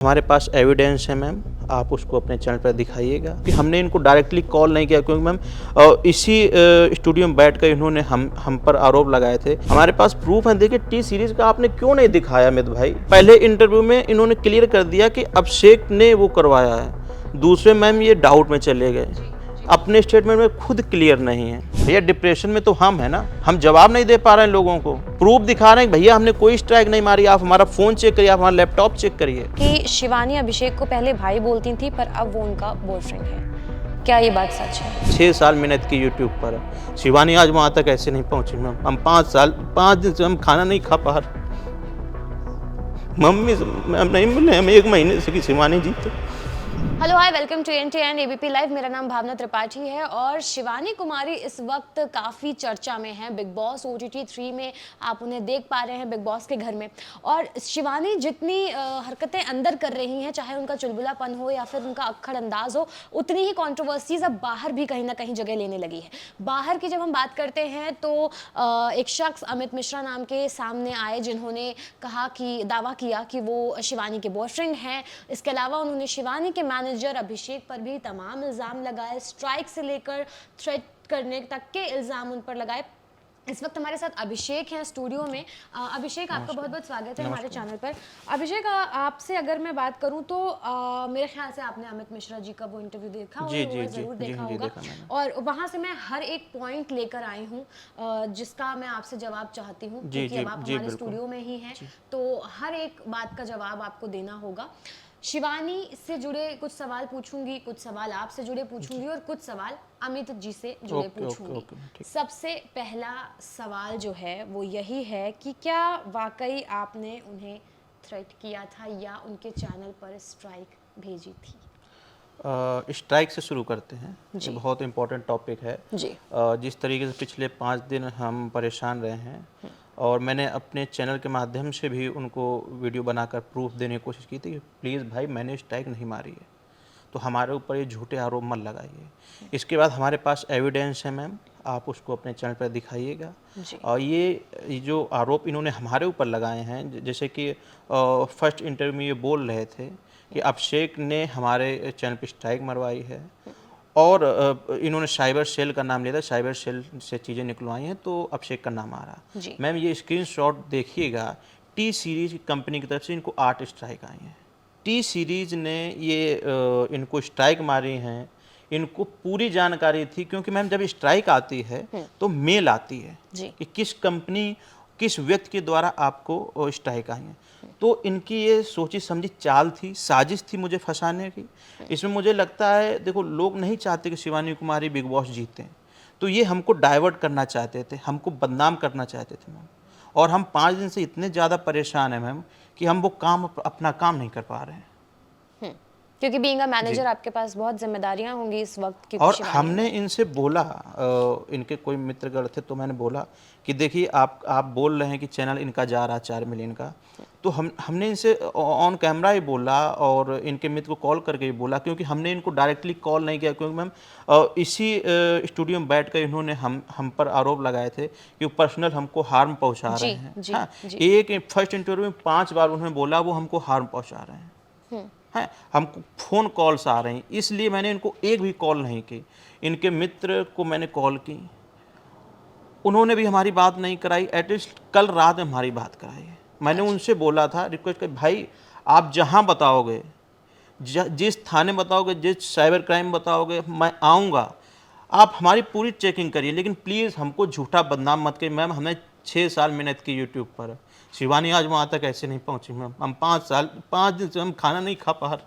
हमारे पास एविडेंस है मैम, आप उसको अपने चैनल पर दिखाइएगा कि हमने इनको डायरेक्टली कॉल नहीं किया, क्योंकि मैम इसी स्टूडियो में बैठ कर इन्होंने हम पर आरोप लगाए थे। हमारे पास प्रूफ है। देखिए, टी सीरीज का आपने क्यों नहीं दिखाया अमित भाई? पहले इंटरव्यू में इन्होंने क्लियर कर दिया कि अभिषेक ने वो करवाया है। दूसरे मैम ये डाउट में चले गए, अपने स्टेटमेंट में खुद क्लियर नहीं है। भैया डिप्रेशन में तो हम है ना, हम जवाब नहीं दे पा रहे हैं लोगों को, प्रूफ दिखा रहे हैं भैया हमने कोई स्ट्राइक नहीं मारी, आप हमारा फोन चेक करिए, आप हमारा लैपटॉप चेक करिए। कि शिवानी अभिषेक को पहले भाई बोलती थी पर अब वो उनका बॉयफ्रेंड है, क्या ये बात सच है? 6 साल मेहनत की यूट्यूब पर, शिवानी आज वहाँ तक ऐसे नहीं पहुँची मैम। हम 5 दिन से हम खाना नहीं खा पा रहे। मम्मी से हम नहीं मिले, हम 1 महीने से कि शिवानी जी तो। Hello hi, welcome to NTN ABP live. मेरा नाम भावना त्रिपाठी है और शिवानी कुमारी इस वक्त काफ़ी चर्चा में है। बिग बॉस OTT 3 में आप उन्हें देख पा रहे हैं, बिग बॉस के घर में। और शिवानी जितनी हरकतें अंदर कर रही हैं, चाहे उनका चुलबुलापन हो या फिर उनका अक्खड़ अंदाज हो, उतनी ही कंट्रोवर्सीज अब बाहर भी कहीं ना कहीं जगह लेने लगी है। बाहर की जब हम बात करते हैं तो एक शख्स अमित मिश्रा नाम के सामने आए, जिन्होंने कहा कि दावा किया कि वो शिवानी के बॉयफ्रेंड हैं। इसके अलावा उन्होंने शिवानी के मैनेजर अभिषेक पर भी तमाम इल्ज़ाम लगाए, स्ट्राइक से लेकर थ्रेट करने तक के इल्ज़ाम उन पर लगाए। इस वक्त हमारे साथ अभिषेक हैं स्टूडियो में। अभिषेक, आपका बहुत बहुत स्वागत है हमारे चैनल पर। अभिषेक, आपसे अगर मैं बात करूं तो मेरे ख्याल से आपने अमित मिश्रा जी का वो इंटरव्यू देखा होगा, ज़रूर देखा होगा। और वहां से मैं हर एक पॉइंट लेकर आई हूं जिसका मैं आपसे जवाब चाहती हूँ, क्योंकि अब आप हमारे स्टूडियो में ही हैं, तो हर एक बात का जवाब आपको देना होगा। शिवानी से जुड़े कुछ सवाल पूछूंगी, कुछ सवाल आपसे जुड़े पूछूंगी और कुछ सवाल अमित जी से जुड़े पूछूंगी। सबसे पहला सवाल जो है वो यही है कि क्या वाकई आपने उन्हें थ्रेट किया था या उनके चैनल पर स्ट्राइक भेजी थी? स्ट्राइक से शुरू करते हैं, ये बहुत इम्पोर्टेंट टॉपिक है जी। जिस तरीके से पिछले 5 दिन हम परेशान रहे हैं और मैंने अपने चैनल के माध्यम से भी उनको वीडियो बनाकर प्रूफ देने की कोशिश की थी कि प्लीज़ भाई मैंने स्ट्राइक नहीं मारी है, तो हमारे ऊपर ये झूठे आरोप मत लगाइए। इसके बाद हमारे पास एविडेंस है मैम, आप उसको अपने चैनल पर दिखाइएगा। और ये जो आरोप इन्होंने हमारे ऊपर लगाए हैं, जैसे कि फर्स्ट इंटरव्यू में ये बोल रहे थे कि अभिषेक ने हमारे चैनल पर स्ट्राइक मरवाई है, और इन्होंने साइबर सेल का नाम लिया था, साइबर सेल से चीज़ें निकलवाई हैं तो अभिषेक का नाम आ रहा। मैम ये स्क्रीनशॉट देखिएगा, टी सीरीज कंपनी की तरफ से इनको 8 स्ट्राइक आई हैं। टी सीरीज ने ये इनको स्ट्राइक मारी हैं, इनको पूरी जानकारी थी, क्योंकि मैम जब स्ट्राइक आती है तो मेल आती है कि किस कंपनी किस व्यक्ति के द्वारा आपको स्ट्राइक आई है। तो इनकी ये सोची समझी चाल थी, साजिश थी मुझे फंसाने की। इसमें मुझे लगता है, देखो लोग नहीं चाहते कि शिवानी कुमारी बिग बॉस जीतें, तो ये हमको डाइवर्ट करना चाहते थे, हमको बदनाम करना चाहते थे मैम। और हम 5 दिन से इतने ज़्यादा परेशान हैं मैम कि हम वो काम अपना काम नहीं कर पा रहे हैं। क्योंकि बीइंग अ मैनेजर आपके पास बहुत जिम्मेदारियां होंगी इस वक्त की। और हमने इनसे बोला, इनके कोई मित्रगण थे, तो मैंने बोला कि देखिए आप बोल रहे हैं कि चैनल इनका जा रहा 4 मिलियन का, तो हमने इनसे ऑन कैमरा ही बोला और इनके मित्र को कॉल करके ही बोला, क्योंकि हमने इनको डायरेक्टली कॉल नहीं किया, क्योंकि मैम इसी स्टूडियो में बैठ कर इन्होंने हम पर आरोप लगाए थे कि वो पर्सनल हमको हार्म पहुँचा रहे हैं। हाँ, एक फर्स्ट इंटरव्यू में 5 बार उन्होंने बोला वो हमको हार्म पहुँचा रहे हैं, हमको फ़ोन कॉल्स आ रही, इसलिए मैंने इनको एक भी कॉल नहीं की। इनके मित्र को मैंने कॉल की, उन्होंने भी हमारी बात नहीं कराई। एटलीस्ट कल रात में हमारी बात कराई है। मैंने उनसे बोला था, रिक्वेस्ट कर, भाई आप जहाँ बताओगे, जिस थाने बताओगे, जिस साइबर क्राइम बताओगे, मैं आऊँगा, आप हमारी पूरी चेकिंग करिए, लेकिन प्लीज़ हमको झूठा बदनाम मत करिए। मैम हमने 6 साल मेहनत की यूट्यूब पर, शिवानी आज वहाँ तक ऐसे नहीं पहुँची मैम। हम 5 दिन से हम खाना नहीं खा पा रहे।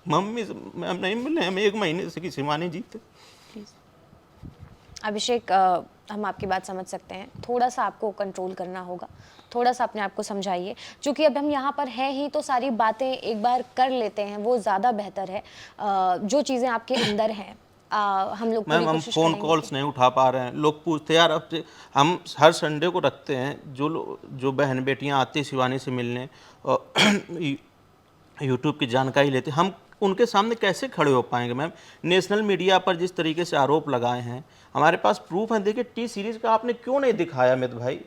मम्मी से मैम नहीं मिले, हम 1 महीने से कि शिवानी जी तो। अभिषेक, हम आपकी बात समझ सकते हैं, थोड़ा सा आपको कंट्रोल करना होगा, थोड़ा सा अपने आप को समझाइए। क्योंकि अब हम यहाँ पर हैं ही तो सारी बातें एक बार कर लेते हैं, वो ज़्यादा बेहतर है। जो चीज़ें आपके अंदर हैं हम लोग मैम हम फ़ोन कॉल्स नहीं उठा पा रहे हैं। लोग पूछते यार, अब हम हर संडे को रखते हैं, जो बहन बेटियाँ आती हैं शिवानी से मिलने यूट्यूब की जानकारी लेते, हम उनके सामने कैसे खड़े हो पाएंगे मैम? नेशनल मीडिया पर जिस तरीके से आरोप लगाए हैं, हमारे पास प्रूफ है। देखिए, टी सीरीज का आपने क्यों नहीं दिखाया अमित भाई?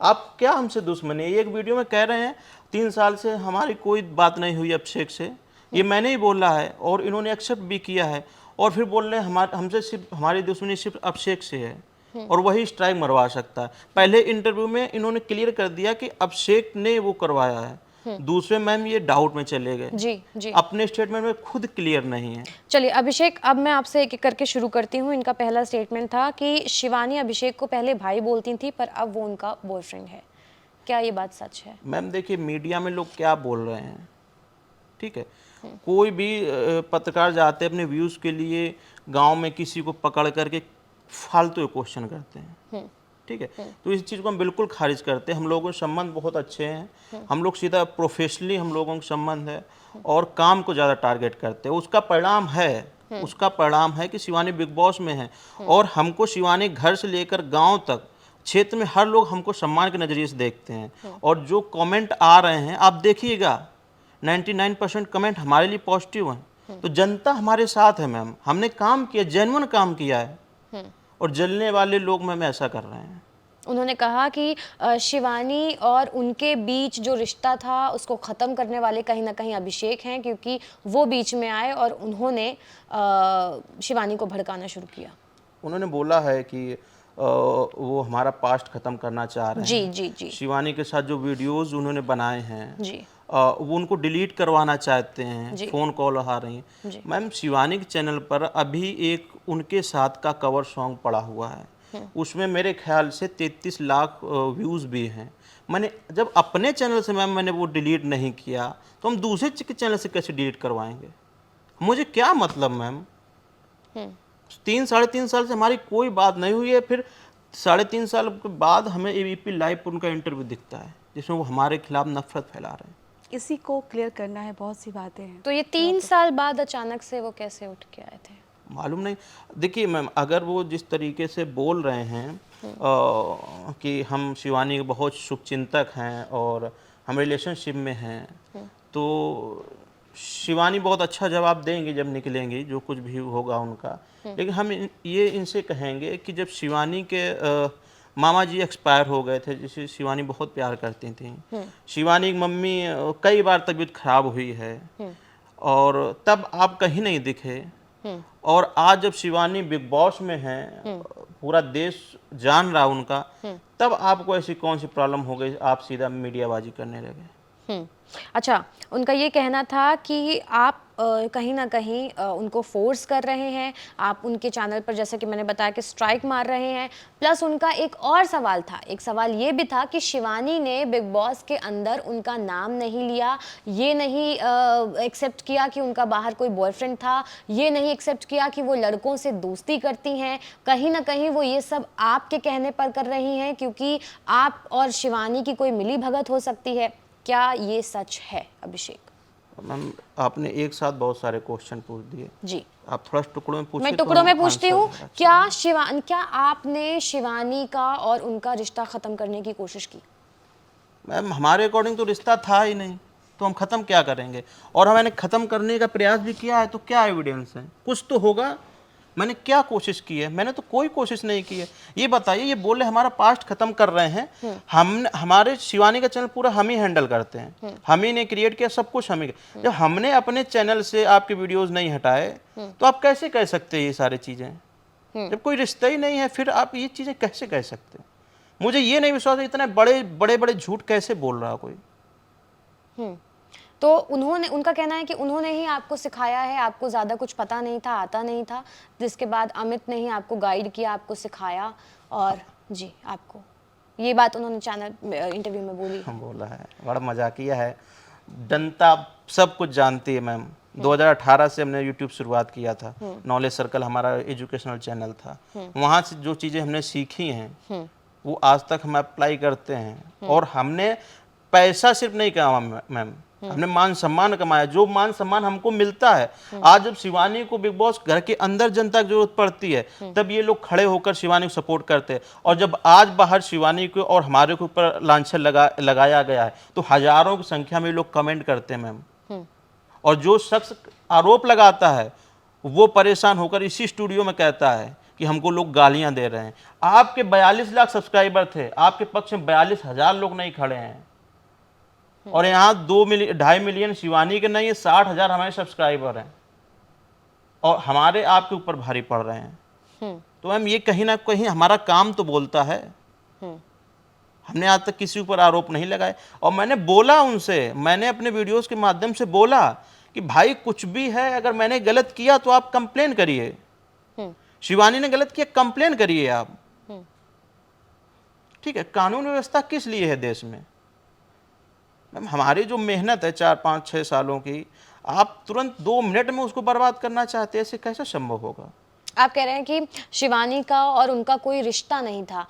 आप क्या हमसे दुश्मनी है? एक वीडियो में कह रहे हैं 3 साल से हमारी कोई बात नहीं हुई अभिषेक से, ये मैंने ही बोला है और इन्होंने एक्सेप्ट भी किया है, और फिर बोल रहे हैं हमसे सिर्फ हमारी दुश्मनी सिर्फ अभिषेक से है और वही स्ट्राइक मरवा सकता है। पहले इंटरव्यू में इन्होंने क्लियर कर दिया कि अभिषेक ने वो करवाया है, दूसरे मैम ये डाउट में चले गए। जी जी, अपने स्टेटमेंट में खुद क्लियर नहीं है। चलिए अभिषेक, अब मैं आपसे एक एक करके शुरू करती हूँ। इनका पहला स्टेटमेंट था कि शिवानी अभिषेक को पहले भाई बोलती थी पर अब वो उनका बॉयफ्रेंड है। क्या ये बात सच है? मैम देखिए, मीडिया में लोग क्या बोल रहे हैं, ठीक है, कोई भी पत्रकार जाते हैं अपने व्यूज़ के लिए, गांव में किसी को पकड़ करके फालतू क्वेश्चन करते हैं, ठीक है, तो इस चीज़ को हम बिल्कुल खारिज करते हैं। हम लोगों के संबंध बहुत अच्छे हैं, हम लोग सीधा प्रोफेशनली हम लोगों के संबंध है और काम को ज़्यादा टारगेट करते हैं। उसका परिणाम है कि शिवानी बिग बॉस में है और हमको शिवानी घर से लेकर गांव तक क्षेत्र में हर लोग हमको सम्मान के नज़रिए से देखते हैं। और जो कमेंट आ रहे हैं आप देखिएगा, 99% कमेंट हमारे लिए पॉजिटिव हैं। तो जनता हमारे साथ है मैम, हमने काम किया, जेन्युइन काम किया है, और जलने वाले लोग मैम ऐसा कर रहे हैं। उन्होंने कहा कि शिवानी और उनके बीच जो रिश्ता था उसको ख़त्म करने वाले कहीं ना कहीं अभिषेक हैं, क्योंकि वो बीच में आए और उन्होंने शिवानी को भड़काना शुरू किया। उन्होंने बोला है कि वो हमारा पास्ट खत्म करना चाह रहे हैं। जी जी जी, शिवानी के साथ जो वीडियोस उन्होंने बनाए हैं जी, वो उनको डिलीट करवाना चाहते हैं, फ़ोन कॉल आ रही हैं। मैम शिवानी के चैनल पर अभी एक उनके साथ का कवर सॉन्ग पड़ा हुआ है, उसमें मेरे ख्याल से 33 लाख व्यूज़ भी हैं। मैंने जब अपने चैनल से मैम मैंने वो डिलीट नहीं किया तो हम दूसरे के चैनल से कैसे डिलीट करवाएंगे? मुझे क्या मतलब मैम? 3-3.5 साल से हमारी कोई बात नहीं हुई है, फिर 3.5 साल के बाद हमें एबीपी लाइव पर उनका इंटरव्यू दिखता है जिसमें वो हमारे खिलाफ नफरत फैला रहे हैं। इसी को क्लियर करना है, बहुत सी बातें हैं। तो ये 3 साल बाद अचानक से वो कैसे उठ के आए थे? मालूम नहीं। देखिए मैम, अगर वो जिस तरीके से बोल रहे हैं कि हम शिवानी के बहुत शुभचिंतक हैं और हम रिलेशनशिप में हैं, तो शिवानी बहुत अच्छा जवाब देंगे जब निकलेंगी, जो कुछ भी होगा उनका। लेकिन हम ये इनसे कहेंगे कि जब शिवानी के मामा जी एक्सपायर हो गए थे, जिसे शिवानी बहुत प्यार करती थी, शिवानी की मम्मी कई बार तबीयत खराब हुई है और तब आप कहीं नहीं दिखे, और आज जब शिवानी बिग बॉस में है, पूरा देश जान रहा उनका, तब आपको ऐसी कौन सी प्रॉब्लम हो गई आप सीधा मीडियाबाजी करने लगे? अच्छा, उनका ये कहना था कि आप कहीं ना कहीं उनको फोर्स कर रहे हैं, आप उनके चैनल पर जैसे कि मैंने बताया कि स्ट्राइक मार रहे हैं। प्लस उनका एक और सवाल था, एक सवाल ये भी था कि शिवानी ने बिग बॉस के अंदर उनका नाम नहीं लिया, ये नहीं एक्सेप्ट किया कि उनका बाहर कोई बॉयफ्रेंड था, ये नहीं एक्सेप्ट किया कि वो लड़कों से दोस्ती करती हैं। कहीं ना कहीं वो ये सब आपके कहने पर कर रही हैं क्योंकि आप और शिवानी की कोई मिली भगत हो सकती है। क्या ये सच है अभिषेक? मैम आपने एक साथ बहुत सारे क्वेश्चन पूछ दिए जी, आप थोड़ा टुकड़ों में पूछिए। मैं तो टुकड़ों हम में पूछती आंसर हूँ। देंगे। क्या आपने शिवानी का और उनका रिश्ता खत्म करने की कोशिश की? मैम हमारे अकॉर्डिंग तो रिश्ता था ही नहीं, तो हम ख़त्म क्या करेंगे? और मैंने ख़त्म करने का प्रयास भी किया है, तो क्या एविडेंस है? कुछ तो होगा। मैंने क्या कोशिश की है? मैंने तो कोई कोशिश नहीं की है। ये बताइए, ये बोले हमारा पास्ट खत्म कर रहे हैं, हम हमारे शिवानी का चैनल पूरा हम ही हैंडल करते हैं, हम ही ने क्रिएट किया, सब कुछ हम ही। जब हमने अपने चैनल से आपके वीडियोस नहीं हटाए तो आप कैसे कह सकते हैं ये सारी चीज़ें? जब कोई रिश्ता ही नहीं है फिर आप ये चीज़ें कैसे कह सकते हैं? मुझे ये नहीं विश्वास है, इतने बड़े बड़े बड़े झूठ कैसे बोल रहा कोई। तो उनका कहना है कि उन्होंने ही आपको सिखाया है, आपको ज़्यादा कुछ पता नहीं था, आता नहीं था, जिसके बाद अमित ने ही आपको गाइड किया, आपको सिखाया। और जी, आपको ये बात उन्होंने चैनल इंटरव्यू में बोली है। बोला है, बड़ा मजाकिया है। जनता सब कुछ जानती है मैम। 2018 से हमने यूट्यूब शुरुआत किया था, नॉलेज सर्कल हमारा एजुकेशनल चैनल था। वहाँ से जो चीज़ें हमने सीखी हैं वो आज तक हम अप्लाई करते हैं, और हमने पैसा सिर्फ नहीं कमाया मैम, हमने मान सम्मान कमाया, जो मान सम्मान हमको मिलता है। आज जब शिवानी को बिग बॉस घर के अंदर जनता की जरूरत पड़ती है, तब ये लोग खड़े होकर शिवानी को सपोर्ट करते हैं। और जब आज बाहर शिवानी को और हमारे के ऊपर लांछन लगाया गया है, तो हजारों की संख्या में लोग कमेंट करते हैं मैम। और जो शख्स आरोप लगाता है वो परेशान होकर इसी स्टूडियो में कहता है कि हमको लोग गालियां दे रहे हैं। आपके 42 लाख सब्सक्राइबर थे, आपके पक्ष में 42,000 लोग नहीं खड़े हैं। और यहाँ 2.5 मिलियन शिवानी के नहीं है, 60,000 हमारे सब्सक्राइबर हैं और हमारे आपके ऊपर भारी पड़ रहे हैं। तो मैम ये कहीं ना कहीं हमारा काम तो बोलता है। हमने आज तक किसी ऊपर आरोप नहीं लगाए और मैंने बोला उनसे, मैंने अपने वीडियोस के माध्यम से बोला कि भाई कुछ भी है, अगर मैंने गलत किया तो आप कंप्लेन करिए, शिवानी ने गलत किया कंप्लेन करिए आप, ठीक है। कानून व्यवस्था किस लिए है देश में? मैम हमारी जो मेहनत है 4, 5, 6 सालों की, आप तुरंत 2 मिनट में उसको बर्बाद करना चाहते हैं, ऐसे कैसे संभव होगा? आप कह रहे हैं कि शिवानी का और उनका कोई रिश्ता नहीं था।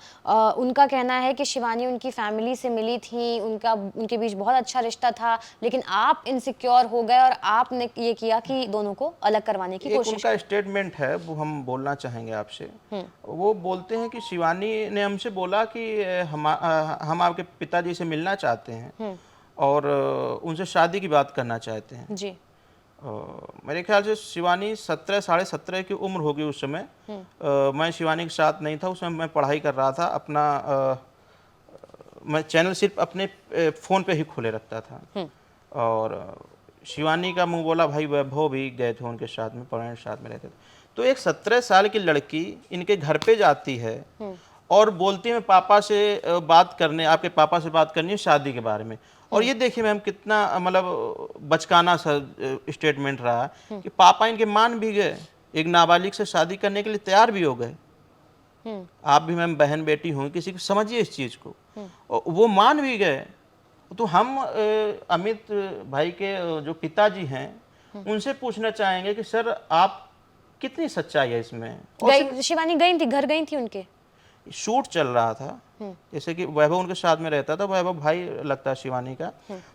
उनका कहना है कि शिवानी उनकी फैमिली से मिली थी, उनके बीच बहुत अच्छा रिश्ता था, लेकिन आप इनसिक्योर हो गए और आपने ये किया कि दोनों को अलग करवाने की कोशिश। उनका स्टेटमेंट है, वो हम बोलना चाहेंगे आपसे। वो बोलते हैं कि शिवानी ने हमसे बोला कि हम आपके पिताजी से मिलना चाहते हैं और उनसे शादी की बात करना चाहते हैं जी। मेरे ख्याल से शिवानी 17, 17.5 की उम्र होगी उस समय। मैं शिवानी के साथ नहीं था उस समय, मैं पढ़ाई कर रहा था अपना। मैं चैनल सिर्फ अपने फ़ोन पे ही खोले रखता था और शिवानी का मुंह बोला भाई वैभव भी गए थे उनके साथ में, पढ़ने साथ में रहते थे। तो एक 17 साल की लड़की इनके घर पे जाती है और बोलती है मैं पापा से बात करने, आपके पापा से बात करनी है शादी के बारे में। और ये देखिए मैम कितना मतलब बचकाना सा स्टेटमेंट रहा कि पापा इनके मान भी गए, एक नाबालिग से शादी करने के लिए तैयार भी हो गए। आप भी मैम बहन बेटी हों, किसी को समझिए इस चीज़ को, और वो मान भी गए। तो हम अमित भाई के जो पिताजी हैं उनसे पूछना चाहेंगे कि सर आप कितनी सच्चाई है इसमें? शिवानी गई थी, घर गई थी, उनके शूट चल रहा था, जैसे कि वैभव उनके साथ में रहता था, वैभव भाई लगता है शिवानी का,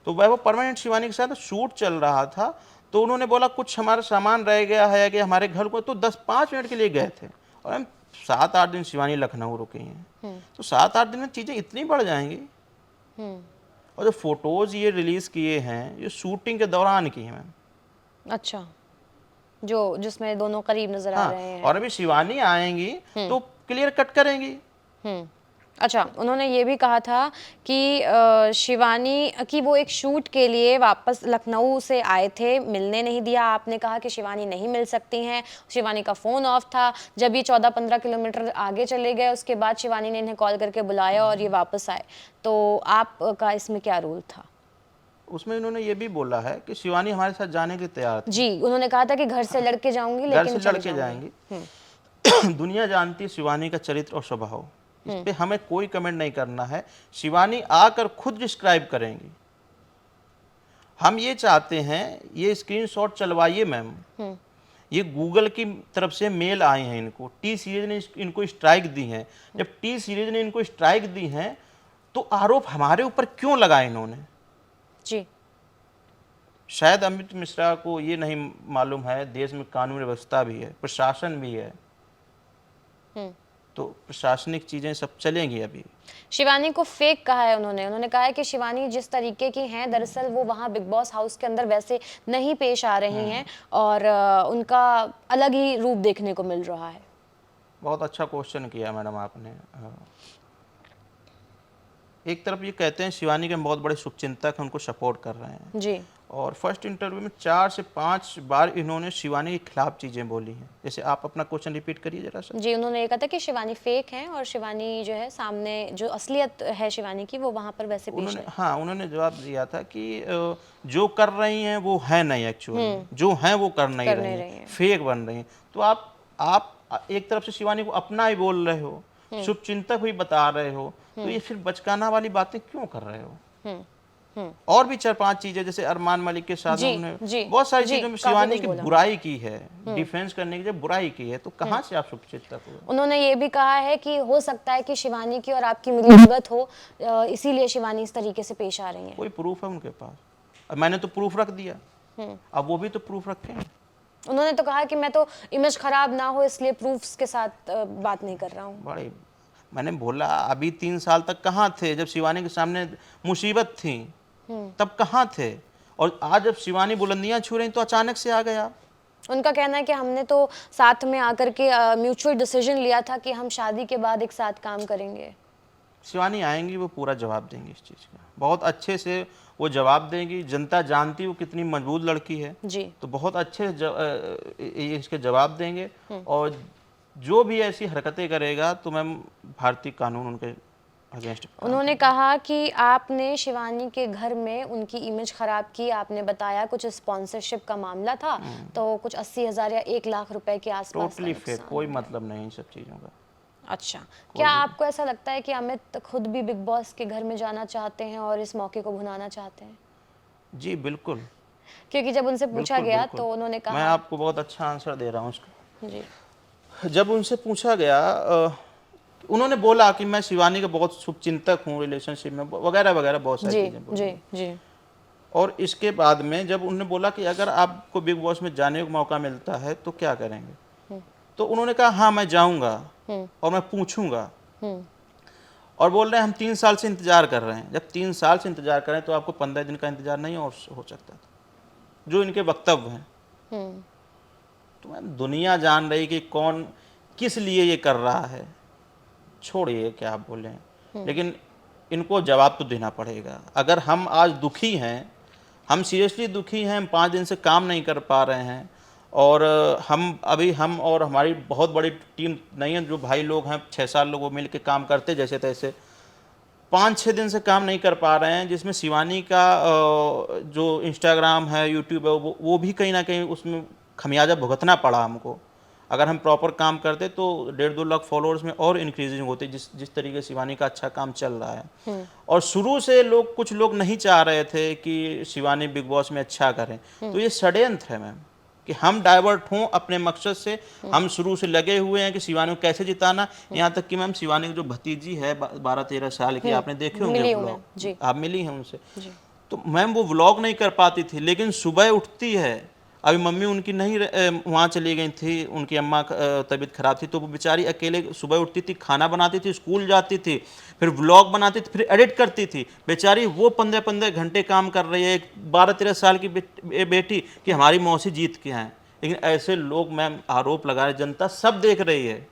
तो वैभव परमानेंट शिवानी के साथ शूट चल रहा था। तो उन्होंने बोला कुछ हमारा सामान रह गया है कि हमारे घर को, तो 10-5 मिनट के लिए गए थे और हम 7-8 दिन शिवानी लखनऊ रुकी हैं। तो 7-8 दिन में चीज़ें इतनी बढ़ जाएंगी। और जो फोटोज ये रिलीज किए हैं ये शूटिंग के दौरान की हैं मैम। अच्छा, जो जिसमें दोनों करीब नजर आ रहे हैं। और अभी शिवानी आएंगी तो क्लियर कट करेंगी। अच्छा, उन्होंने ये भी कहा था कि शिवानी की वो एक शूट के लिए वापस लखनऊ से आए थे, मिलने नहीं दिया। आपने कहा कि शिवानी नहीं मिल सकती हैं, शिवानी का फ़ोन ऑफ था। जब ये 14-15 किलोमीटर आगे चले गए उसके बाद शिवानी ने इन्हें कॉल करके बुलाया और ये वापस आए। तो आपका इसमें क्या रोल था? उसमें उन्होंने ये भी बोला है कि शिवानी हमारे साथ जाने के लिए तैयार थी। जी, उन्होंने कहा था कि घर से लड़के जाऊंगी, लेकिन घर से लड़के जाएंगी। दुनिया जानती है शिवानी का चरित्र और स्वभाव, इस पे हमें कोई कमेंट नहीं करना है। शिवानी आकर खुद डिस्क्राइब करेंगी। हम ये चाहते हैं, ये स्क्रीनशॉट चलवाइए मैम, ये गूगल की तरफ से मेल आए हैं इनको, टी सीरीज ने इनको स्ट्राइक दी है। जब टी सीरीज ने इनको स्ट्राइक दी है तो आरोप हमारे ऊपर क्यों लगाए इन्होंने? जी, शायद अमित मिश्रा को ये नहीं मालूम है देश में कानून व्यवस्था भी है, प्रशासन भी है, तो प्रशासनिक चीजें सब चलेंगी। अभी शिवानी को फेक कहा है उन्होंने कहा है कि शिवानी जिस तरीके की हैं दरअसल वो वहाँ बिग बॉस हाउस के अंदर वैसे नहीं पेश आ रही हैं और उनका अलग ही रूप देखने को मिल रहा है। बहुत अच्छा क्वेश्चन किया मैडम आपने। एक तरफ ये कहते हैं शिवानी के बहुत बड़े शुभचिंतक हैं, उनको सपोर्ट कर रहे हैं जी, और फर्स्ट इंटरव्यू में 4 से 5 बार इन्होंने शिवानी के खिलाफ चीजें बोली हैं। जैसे आप अपना क्वेश्चन रिपीट करिए जरा सा। जी, उन्होंने ये कहा था कि शिवानी फेक है और शिवानी जो है सामने जो असलियत है शिवानी की वो वहाँ पर वैसे पेश है। हाँ, उन्होंने जवाब दिया था कि जो कर रही हैं वो है नहीं, एक्चुअली जो हैं वो कर नहीं रही हैं, फेक बन रही हैं। तो आप एक तरफ से शिवानी को अपना ही बोल रहे हो, शुभचिंतक भी बता रहे हो, तो ये फिर बचकाना वाली बातें क्यों कर रहे हो? और भी 4-5 चीजें, जैसे अरमान मलिक के साथ उन्होंने बहुत सारी चीजों में शिवानी की बुराई की है, डिफेंस करने की जब बुराई की है, तो कहाँ से आप शुभचिंतक हो? उन्होंने ये भी कहा है कि हो सकता है कि शिवानी की और आपकी मिलीभगत हो, इसीलिए शिवानी इस तरीके से पेश आ रही है। कोई प्रूफ है उनके पास? अब मैंने तो प्रूफ रख दिया, अब वो भी तो प्रूफ रखें। उन्होंने तो कहा कि मैं तो इमेज खराब ना हो इसलिए प्रूफ्स के साथ बात नहीं कर रहा हूँ। बड़े मैंने बोला अभी 3 साल तक कहाँ थे जब शिवानी के सामने मुसीबत थी, तब कहाँ थे? और आज जब शिवानी बुलंदियां छू रही तो अचानक से आ गए आप। उनका कहना है कि हमने तो साथ में आकर के म्यूचुअल डिसीजन लिया था कि हम शादी के बाद एक साथ काम करेंगे। शिवानी आएंगी, वो पूरा जवाब देंगी इस चीज़ का, बहुत अच्छे से वो जवाब देंगी। जनता जानती वो कितनी मजबूत लड़की है जी। तो बहुत अच्छे ये इसके जवाब देंगे। और जो भी ऐसी हरकतें करेगा तो मैम भारतीय कानून उनके अगेंस्ट। उन्होंने कहा कि आपने शिवानी के घर में उनकी इमेज खराब की, आपने बताया कुछ स्पॉन्सरशिप का मामला था, तो कुछ 80,000 या 1,00,000 रुपए के आसपास का टोटली फेक, नुकसान कोई है। मतलब नहीं इन सब चीज़ों का। अच्छा, क्या आपको ऐसा लगता है कि अमित खुद भी बिग बॉस के घर में जाना चाहते हैं और इस मौके को भुनाना चाहते हैं? जी बिल्कुल। क्योंकि जब उनसे पूछा बिल्कुल गया बिल्कुल। तो उन्होंने मैं कहा। आपको बहुत अच्छा आंसर दे रहा हूँ उसका। जी। जब उनसे पूछा गया उन्होंने बोला कि मैं शिवानी का बहुत शुभचिंतक हूँ रिलेशनशिप में, वगैरह वगैरह बहुत सारी जी चीज़ें बोली। जी जी। और इसके बाद में जब उन्होंने बोला कि अगर आपको बिग बॉस में जाने का मौका मिलता है तो क्या करेंगे, तो उन्होंने कहा हाँ मैं जाऊंगा और मैं पूछूंगा। और बोल रहे हैं हम 3 साल से इंतजार कर रहे हैं। जब 3 साल से इंतजार करें तो आपको 15 दिन का इंतजार नहीं और हो सकता था, जो इनके वक्तव्य हैं। तो मैम दुनिया जान रही कि कौन किस लिए ये कर रहा है, छोड़िए क्या आप बोले, लेकिन इनको जवाब तो देना पड़ेगा। अगर हम आज दुखी हैं, हम सीरियसली दुखी हैं, हम 5 दिन से काम नहीं कर पा रहे हैं और हम और हमारी बहुत बड़ी टीम नहीं है, जो भाई लोग हैं 6-7 लोग मिल के काम करते जैसे तैसे, 5-6 दिन से काम नहीं कर पा रहे हैं, जिसमें शिवानी का जो इंस्टाग्राम है, यूट्यूब है, वो भी कहीं ना कहीं उसमें खमियाजा भुगतना पड़ा हमको। अगर हम प्रॉपर काम करते तो 1.5-2 लाख फॉलोअर्स में और इंक्रीजिंग होते, जिस तरीके से शिवानी का अच्छा काम चल रहा है। और शुरू से कुछ लोग नहीं चाह रहे थे कि शिवानी बिग बॉस में अच्छा करें, तो ये षड्यंत्र है मैम कि हम डाइवर्ट हों अपने मकसद से। हम शुरू से लगे हुए हैं कि शिवानी को कैसे जिताना। यहाँ तक कि मैम शिवानी की जो भतीजी है 12-13 साल की, आपने देखे होंगे मिली हूँ मैं, व्लॉग, जी। आप मिली हैं उनसे, तो मैम वो व्लॉग नहीं कर पाती थी, लेकिन सुबह उठती है। अभी मम्मी उनकी नहीं वहाँ चली गई थी, उनकी अम्मा तबीयत खराब थी, तो वो बेचारी अकेले सुबह उठती थी, खाना बनाती थी, स्कूल जाती थी, फिर व्लॉग बनाती थी, फिर एडिट करती थी। बेचारी वो 15-15 घंटे काम कर रही है, एक 12-13 साल की बेटी कि हमारी मौसी जीत के आए। लेकिन ऐसे लोग मैम आरोप लगा रहे, जनता सब देख रही है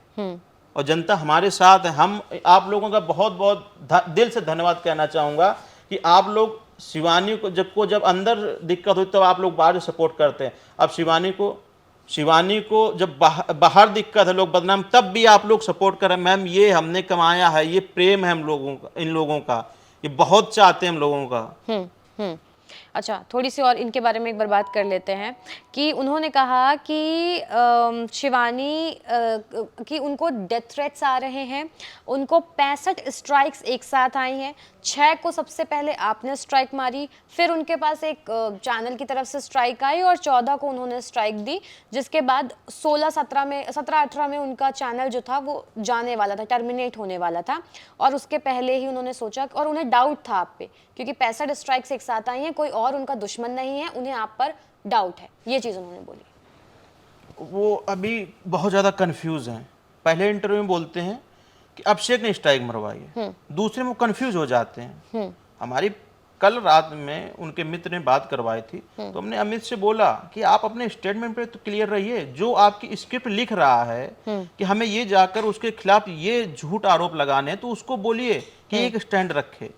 और जनता हमारे साथ है। हम आप लोगों का बहुत बहुत दिल से धन्यवाद कहना चाहूँगा कि आप लोग शिवानी को जब अंदर दिक्कत हुई तब आप लोग बाहर सपोर्ट करते हैं। अब शिवानी को जब बाहर दिक्कत है, लोग बदनाम, तब भी आप लोग सपोर्ट करें। मैम ये हमने कमाया है, ये प्रेम है हम लोगों का, इन लोगों का, ये बहुत चाहते हैं हम लोगों का। अच्छा, थोड़ी सी और इनके बारे में एक बार बात कर लेते हैं कि उन्होंने कहा कि शिवानी कि उनको डेथ थ्रेट्स आ रहे हैं, उनको 65 स्ट्राइक्स एक साथ आई हैं। 6 को सबसे पहले आपने स्ट्राइक मारी, फिर उनके पास एक चैनल की तरफ से स्ट्राइक आई और 14 को उन्होंने स्ट्राइक दी, जिसके बाद 17-18 में उनका चैनल जो था वो जाने वाला था, टर्मिनेट होने वाला था। और उसके पहले ही उन्होंने सोचा और उन्हें डाउट था आप पे, क्योंकि 65 स्ट्राइक्स एक साथ आई हैं, कोई और उनका दुश्मन नहीं है, उन्हें आप पर डाउट है, ये चीज़ उन्होंने बोली। वो अभी बहुत ज़्यादा कंफ्यूज हैं। पहले इंटरव्यू में बोलते हैं कि अभिषेक ने स्ट्राइक मरवाई है, दूसरे में वो कंफ्यूज हो जाते हैं। हमारी कल रात में उनके मित्र ने बात करवाई थी, तो हमने अमित से बोला कि आप अपने स्टेटमेंट पे तो क्लियर रहिए। जो आपकी स्क्रिप्ट लिख रहा है कि हमें ये जाकर उसके खिलाफ ये झूठ आरोप लगाने, तो उसको बोलिए कि एक स्टैंड रखे,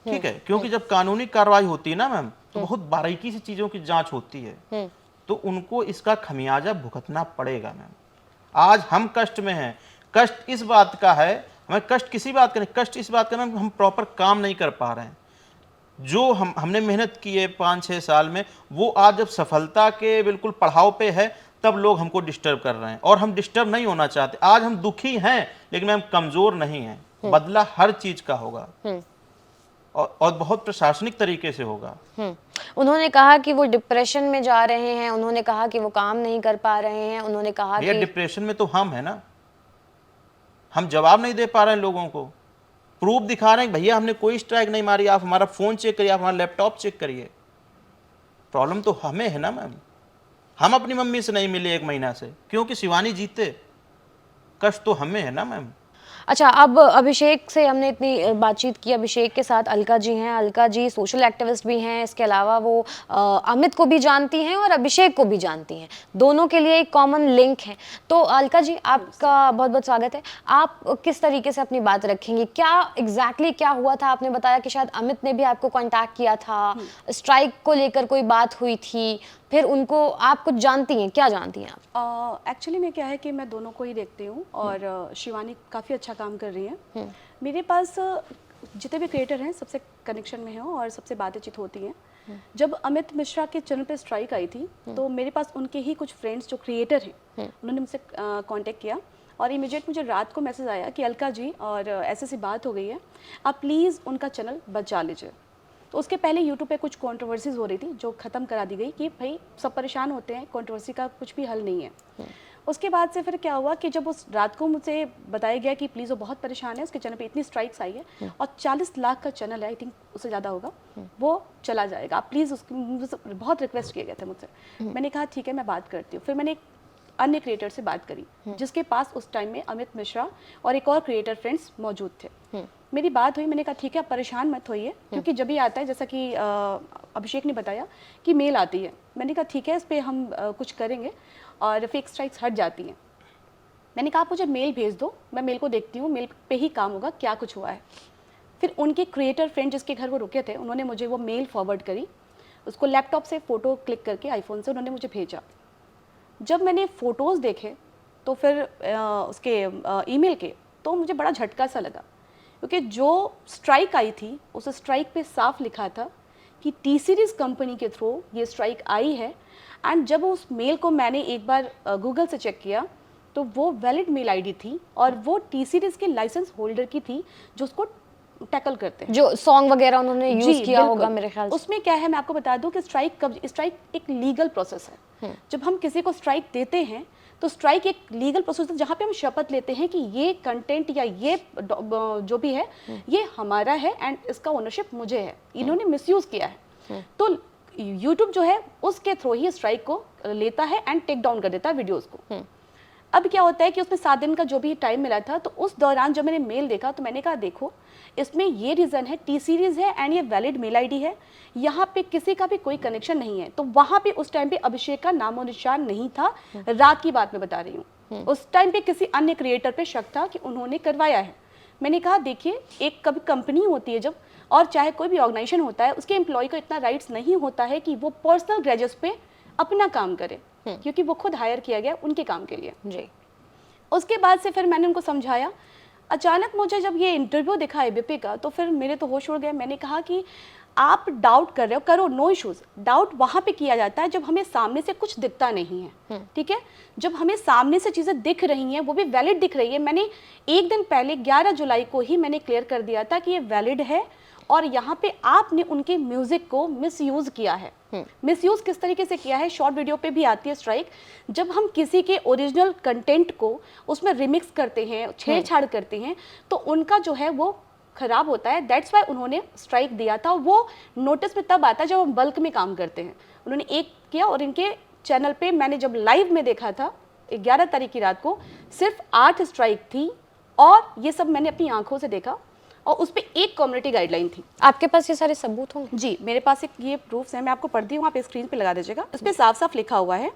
ठीक है। क्योंकि जब कानूनी कार्रवाई होती है ना मैम, तो बहुत बारीकी से चीजों की जांच होती है, तो उनको इसका खमियाजा भुगतना पड़ेगा मैम। आज हम कष्ट में हैं। कष्ट इस बात का है, हमें कष्ट किसी बात का नहीं, कष्ट इस बात का मैम हम प्रॉपर काम नहीं कर पा रहे हैं। जो हमने मेहनत की है 5-6 साल में, वो आज जब सफलता के बिल्कुल पड़ाव पे है, तब लोग हमको डिस्टर्ब कर रहे हैं और हम डिस्टर्ब नहीं होना चाहते। आज हम दुखी हैं, लेकिन मैम कमजोर नहीं हैं। बदला हर चीज का होगा और बहुत प्रशासनिक तरीके से होगा। उन्होंने कहा कि वो डिप्रेशन में जा रहे हैं, उन्होंने कहा कि वो काम नहीं कर पा रहे हैं, उन्होंने कहा कि डिप्रेशन में तो हम है ना, हम जवाब नहीं दे पा रहे हैं लोगों को, प्रूफ दिखा रहे हैं भैया हमने कोई स्ट्राइक नहीं मारी, आप हमारा फोन चेक करिए, आप हमारा लैपटॉप चेक करिए। प्रॉब्लम तो हमें है ना मैम। हम अपनी मम्मी से नहीं मिले 1 महीना से, क्योंकि शिवानी जीते। कष्ट तो हमें है ना मैम। अच्छा, अब अभिषेक से हमने इतनी बातचीत की, अभिषेक के साथ अलका जी हैं, अलका जी सोशल एक्टिविस्ट भी हैं, इसके अलावा वो अमित को भी जानती हैं और अभिषेक को भी जानती हैं, दोनों के लिए एक कॉमन लिंक है। तो अलका जी, आपका बहुत बहुत स्वागत है। आप किस तरीके से अपनी बात रखेंगे, क्या एग्जैक्टली क्या हुआ था? आपने बताया कि शायद अमित ने भी आपको कॉन्टैक्ट किया था, स्ट्राइक को लेकर कोई बात हुई थी, फिर उनको आप कुछ जानती हैं, क्या जानती हैं आप? एक्चुअली में क्या है कि मैं दोनों को ही देखती हूँ और शिवानी काफ़ी अच्छा काम कर रही है। मेरे पास जितने भी क्रिएटर हैं सबसे कनेक्शन में हूँ और सबसे बातचीत होती हैं। जब अमित मिश्रा के चैनल पे स्ट्राइक आई थी तो मेरे पास उनके ही कुछ फ्रेंड्स जो क्रिएटर हैं उन्होंने मुझसे कांटेक्ट किया और इमीडिएट मुझे रात को मैसेज आया कि अलका जी और ऐसी बात हो गई है, आप प्लीज़ उनका चैनल बचा लीजिए। तो उसके पहले यूट्यूब पे कुछ कंट्रोवर्सीज हो रही थी जो ख़त्म करा दी गई कि भाई सब परेशान होते हैं, कंट्रोवर्सी का कुछ भी हल नहीं है। उसके बाद से फिर क्या हुआ कि जब उस रात को मुझे बताया गया कि प्लीज़ वो बहुत परेशान है, उसके चैनल पे इतनी स्ट्राइक्स आई है और 40 लाख का चैनल है, आई थिंक उससे ज़्यादा होगा, वो चला जाएगा, आप प्लीज़ उसकी बहुत रिक्वेस्ट किया गया था मुझसे। मैंने कहा ठीक है मैं बात करती हूँ। फिर मैंने एक अन्य क्रिएटर से बात करी जिसके पास उस टाइम में अमित मिश्रा और एक और क्रिएटर फ्रेंड्स मौजूद थे। मेरी बात हुई, मैंने कहा ठीक है आप परेशान मत होइए, क्योंकि जब भी आता है जैसा कि अभिषेक ने बताया कि मेल आती है, मैंने कहा ठीक है इस पर हम कुछ करेंगे और फेक स्ट्राइक्स हट जाती हैं। मैंने कहा आप मुझे मेल भेज दो, मैं मेल को देखती हूँ, मेल पे ही काम होगा क्या कुछ हुआ है। फिर उनके क्रिएटर फ्रेंड जिसके घर वो रुके थे उन्होंने मुझे वो मेल फॉरवर्ड करी, उसको लैपटॉप से फ़ोटो क्लिक करके आईफोन से उन्होंने मुझे भेजा। जब मैंने फ़ोटोज़ देखे तो फिर उसके ईमेल के, तो मुझे बड़ा झटका सा लगा, क्योंकि जो स्ट्राइक आई थी उस स्ट्राइक पे साफ लिखा था कि टी सीरीज़ कंपनी के थ्रू ये स्ट्राइक आई है। एंड जब उस मेल को मैंने एक बार गूगल से चेक किया तो वो वैलिड मेल आईडी थी और वो टी सीरीज़ के लाइसेंस होल्डर की थी जो उसको टैकल करते हैं, जो सॉन्ग वगैरह उन्होंने यूज किया होगा मेरे ख्याल से। उसमें क्या है मैं आपको बता दूं कि स्ट्राइक एक लीगल प्रोसेस है। जब हम किसी को स्ट्राइक देते हैं तो स्ट्राइक एक लीगल प्रोसेस है जहाँ पे हम शपथ लेते हैं कि ये कंटेंट या ये जो भी है ये हमारा है एंड इसका ओनरशिप मुझे है, इन्होंने मिसयूज किया है। तो यूट्यूब जो है उसके थ्रू ही स्ट्राइक को लेता है एंड टेक डाउन कर देता है वीडियोज़ को। अब क्या होता है कि उसमें 7 दिन का जो भी टाइम मिला था, तो उस दौरान जब मैंने मेल देखा तो मैंने कहा देखो इसमें ये रीज़न है, टी सीरीज़ है एंड ये वैलिड मेल आईडी है, यहाँ पे किसी का भी कोई कनेक्शन नहीं है। तो वहाँ पे उस टाइम पे अभिषेक का नामो निशान नहीं था, रात की बात मैं बता रही हूँ। उस टाइम पे किसी अन्य क्रिएटर पे शक था कि उन्होंने करवाया है। मैंने कहा देखिए एक कभी कंपनी होती है जब, और चाहे कोई भी ऑर्गेनाइजेशन होता है, उसके एम्प्लॉय को इतना राइट्स नहीं होता है कि वो पर्सनल ग्रेजेस पे अपना काम करे, क्योंकि वो खुद हायर किया गया उनके काम के लिए जी। उसके बाद से फिर मैंने उनको समझाया। अचानक मुझे जब ये इंटरव्यू दिखा एबीपी का तो फिर मेरे तो होश उड़ गए। मैंने कहा कि आप डाउट कर रहे हो, करो, नो इश्यूज। डाउट वहाँ पे किया जाता है जब हमें सामने से कुछ दिखता नहीं है, ठीक है। जब हमें सामने से चीज़ें दिख रही हैं, वो भी वैलिड दिख रही है। मैंने एक दिन पहले 11 जुलाई को ही मैंने क्लियर कर दिया था कि ये वैलिड है और यहाँ पे आपने उनके म्यूजिक को मिसयूज किया है। मिसयूज किस तरीके से किया है, शॉर्ट वीडियो पे भी आती है स्ट्राइक। जब हम किसी के ओरिजिनल कंटेंट को उसमें रिमिक्स करते हैं, छेड़छाड़ करते हैं, तो उनका जो है वो खराब होता है। दैट्स वाई उन्होंने स्ट्राइक दिया था। वो नोटिस में तब आता है जब हम बल्क में काम करते हैं। उन्होंने एक किया और इनके चैनल पे मैंने जब लाइव में देखा था 11 तारीख की रात को, सिर्फ 8 स्ट्राइक थी और ये सब मैंने अपनी आंखों से देखा और उस पर एक कम्युनिटी गाइडलाइन थी। आपके पास ये सारे सबूत होंगे? जी, मेरे पास एक ये प्रूफ्स हैं, मैं आपको पढ़ती हूँ, आप स्क्रीन पे लगा दीजिएगा। इस पर साफ साफ लिखा हुआ है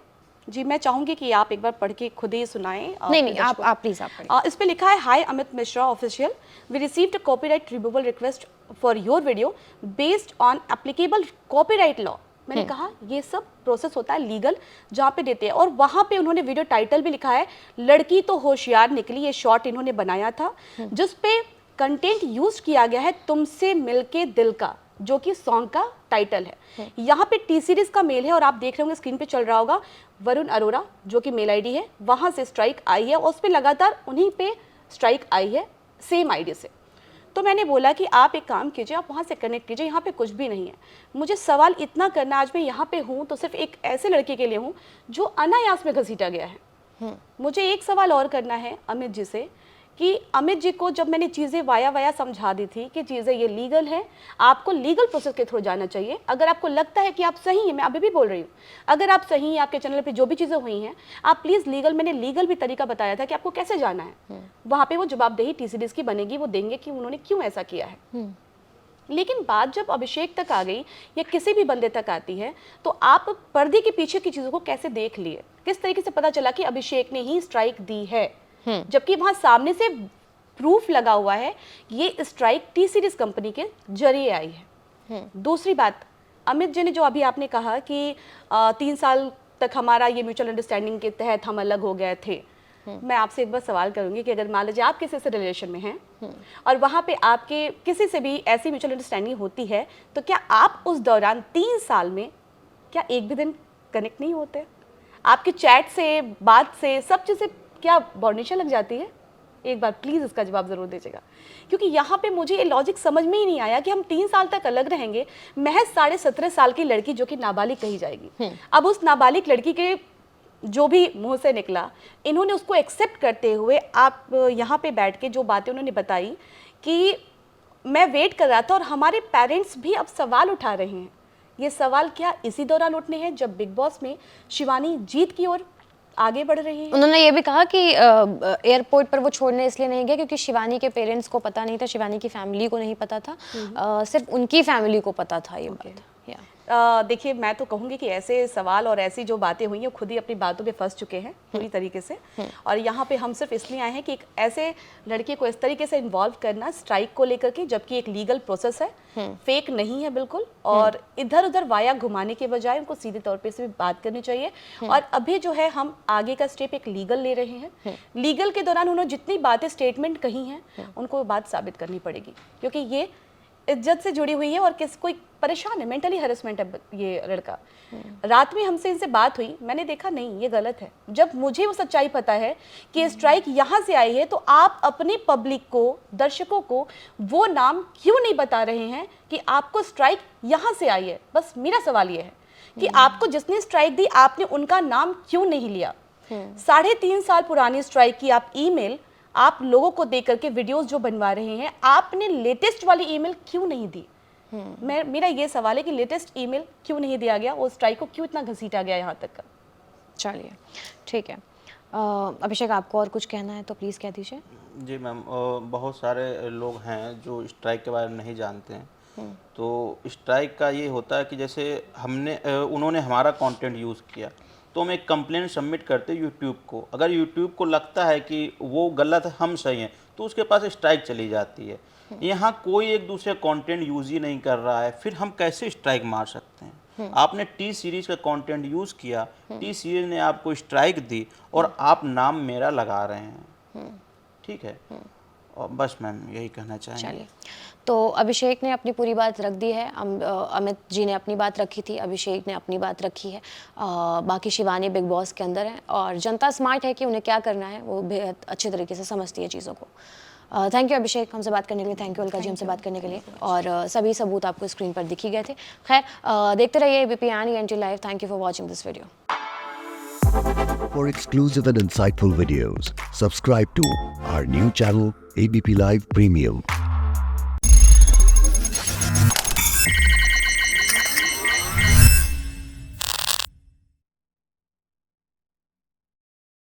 जी। मैं चाहूंगी कि आप एक बार पढ़ के खुद ही सुनाएं। नहीं, आप प्लीज आप पढ़िए। इस पे लिखा है, hi Amit Mishra official, we received a copyright removal request for your video based on applicable copyright law. मैंने कहा ये सब प्रोसेस होता है लीगल जहाँ पे देते हैं, और वहाँ पे उन्होंने वीडियो टाइटल भी लिखा है, लड़की तो होशियार निकली। ये शॉर्ट इन्होंने बनाया था जिस पे कंटेंट यूज किया गया है तुमसे मिलके दिल का, जो कि सॉन्ग का टाइटल है। यहाँ पे टी सीरीज का मेल है और आप देख रहे होंगे स्क्रीन पे चल रहा होगा, वरुण अरोरा जो कि मेल आईडी है, वहाँ से स्ट्राइक आई है और उस पर लगातार उन्हीं पे स्ट्राइक आई है सेम आईडी से। तो मैंने बोला कि आप एक काम कीजिए, आप वहाँ से कनेक्ट कीजिए, यहाँ पे कुछ भी नहीं है। मुझे सवाल इतना करना, आज मैं यहाँ पे हूँ तो सिर्फ एक ऐसे लड़के के लिए हूँ जो अनायास में घसीटा गया है। मुझे एक सवाल और करना है अमित जी से कि अमित जी को जब मैंने चीज़ें वाया वाया समझा दी थी कि चीज़ें ये लीगल हैं, आपको लीगल प्रोसेस के थ्रू जाना चाहिए। अगर आपको लगता है कि आप सही हैं, मैं अभी भी बोल रही हूँ, अगर आप सही हैं, आपके चैनल पे जो भी चीज़ें हुई हैं, आप प्लीज़ लीगल, मैंने लीगल भी तरीका बताया था कि आपको कैसे जाना है। वहाँ पे वो जवाबदेही TCDs की बनेगी, वो देंगे कि उन्होंने क्यों ऐसा किया है। लेकिन बात जब अभिषेक तक आ गई या किसी भी बंदे तक आती है, तो आप पर्दे के पीछे की चीज़ों को कैसे देख लिए, किस तरीके से पता चला कि अभिषेक ने ही स्ट्राइक दी है, जबकि वहाँ सामने से प्रूफ लगा हुआ है ये स्ट्राइक TCDs कंपनी के जरिए आई है। दूसरी बात, अमित जी ने जो अभी आपने कहा कि 3 साल तक हमारा ये म्यूचुअल अंडरस्टैंडिंग के तहत हम अलग हो गए थे, मैं आपसे एक बार सवाल करूंगी कि अगर मान लीजिए आप किसी से रिलेशन में हैं और वहाँ पे आपके किसी से भी ऐसी म्यूचुअल अंडरस्टैंडिंग होती है, तो क्या आप उस दौरान 3 साल में क्या एक भी दिन कनेक्ट नहीं होते? आपकी चैट से, बात से, सब चीज़ से क्या बॉन्डिंग लग जाती है? एक बार प्लीज़ इसका जवाब ज़रूर दीजिएगा, क्योंकि यहाँ पे मुझे ये लॉजिक समझ में ही नहीं आया कि हम 3 साल तक अलग रहेंगे, महज 17.5 साल की लड़की जो कि नाबालिग कही जाएगी। अब उस नाबालिग लड़की के जो भी मुंह से निकला, इन्होंने उसको एक्सेप्ट करते हुए आप यहाँ पे बैठ के जो बातें उन्होंने बताई कि मैं वेट कर रहा था, और हमारे पेरेंट्स भी अब सवाल उठा रहे हैं। ये सवाल क्या इसी दौरान उठने हैं जब बिग बॉस में शिवानी जीत की ओर आगे बढ़ रही है? उन्होंने ये भी कहा कि एयरपोर्ट पर वो छोड़ने इसलिए नहीं गए क्योंकि शिवानी के पेरेंट्स को पता नहीं था, शिवानी की फैमिली को नहीं पता था, सिर्फ उनकी फैमिली को पता था ये बात। देखिए, मैं तो कहूँगी कि ऐसे सवाल और ऐसी जो बातें हुई हैं, खुद ही अपनी बातों पे फंस चुके हैं पूरी तरीके से। और यहाँ पे हम सिर्फ इसलिए आए हैं कि एक ऐसे लड़के को इस तरीके से इन्वॉल्व करना स्ट्राइक को लेकर के, जबकि एक लीगल प्रोसेस है, फेक नहीं है बिल्कुल, और इधर उधर वाया घुमाने के बजाय उनको सीधे तौर पे से भी बात करनी चाहिए। और अभी जो है हम आगे का स्टेप एक लीगल ले रहे हैं। लीगल के दौरान उन्होंने जितनी बातें स्टेटमेंट कही हैं, उनको बात साबित करनी पड़ेगी, क्योंकि ये इज्जत से जुड़ी हुई है और किस कोई परेशान है, मेंटली हैरेसमेंट है ये लड़का। रात में हमसे इनसे बात हुई, मैंने देखा नहीं ये गलत है। जब मुझे वो सच्चाई पता है कि स्ट्राइक यहाँ से आई है, तो आप अपने पब्लिक को, दर्शकों को वो नाम क्यों नहीं बता रहे हैं कि आपको स्ट्राइक यहाँ से आई है? बस मेरा सवाल ये है कि आपको जिसने स्ट्राइक दी, आपने उनका नाम क्यों नहीं लिया? 3.5 साल पुरानी स्ट्राइक की आप ईमेल आप लोगों को दे करके वीडियोस जो बनवा रहे हैं, आपने लेटेस्ट वाली ईमेल क्यों नहीं दी? मेरा ये सवाल है कि लेटेस्ट ईमेल क्यों नहीं दिया गया, वो स्ट्राइक को क्यों इतना घसीटा गया यहाँ तक का? चलिए, ठीक है। अभिषेक, आपको और कुछ कहना है तो प्लीज़ कह दीजिए। जी मैम, बहुत सारे लोग हैं जो स्ट्राइक के बारे में नहीं जानते हैं। तो स्ट्राइक का ये होता है कि जैसे उन्होंने हमारा कंटेंट यूज़ किया, तो हम एक कंप्लेंट सबमिट करते हैं यूट्यूब को। अगर यूट्यूब को लगता है कि वो गलत है, हम सही हैं, तो उसके पास स्ट्राइक चली जाती है। यहाँ कोई एक दूसरे कंटेंट यूज़ ही नहीं कर रहा है, फिर हम कैसे स्ट्राइक मार सकते हैं? आपने टी सीरीज़ का कंटेंट यूज़ किया, टी सीरीज़ ने आपको स्ट्राइक दी और आप नाम मेरा लगा रहे हैं, ठीक है? और बस मैम यही कहना चाहेंगे। चलिए, तो अभिषेक ने अपनी पूरी बात रख दी है, अमित जी ने अपनी बात रखी थी, अभिषेक ने अपनी बात रखी है, बाकी शिवानी बिग बॉस के अंदर है और जनता स्मार्ट है कि उन्हें क्या करना है, वो बेहद अच्छे तरीके से समझती है चीज़ों को। थैंक यू अभिषेक हमसे बात करने के लिए, थैंक यू अलका जी हमसे बात करने के लिए, और सभी सबूत आपको स्क्रीन पर दिख ही गए थे। खैर, देखते रहिए ABP यानी NT live. Thank you for watching this video. For exclusive and insightful videos, subscribe to our new channel ABP Live Premium.